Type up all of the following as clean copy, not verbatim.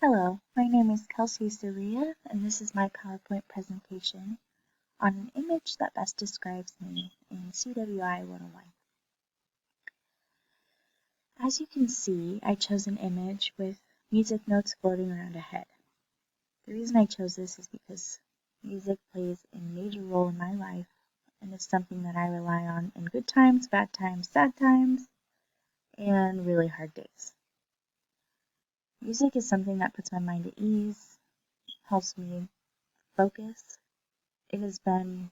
Hello, my name is Kelsey Surya, and this is my PowerPoint presentation on an image that best describes me in CWI 101. As you can see, I chose an image with music notes floating around a head. The reason I chose this is because music plays a major role in my life and is something that I rely on in good times, bad times, sad times, and really hard days. Music is something that puts my mind at ease, helps me focus. It has been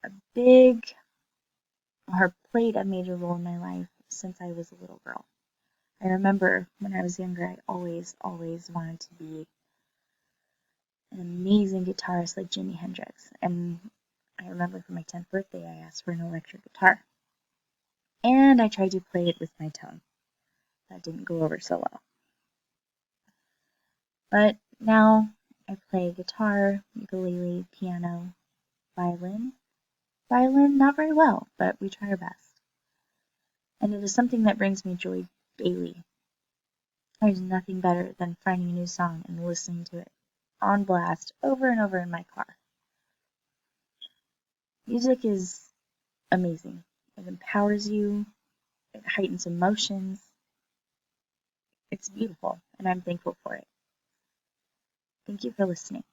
a big or played a major role in my life since I was a little girl. I remember when I was younger, I always wanted to be an amazing guitarist like Jimi Hendrix. And I remember for my 10th birthday, I asked for an electric guitar. And I tried to play it with my tongue. That didn't go over so well. But now I play guitar, ukulele, piano, violin. Violin, not very well, but we try our best. And it is something that brings me joy daily. There's nothing better than finding a new song and listening to it on blast over and over in my car. Music is amazing. It empowers you, it heightens emotions. It's beautiful, and I'm thankful for it. Thank you for listening.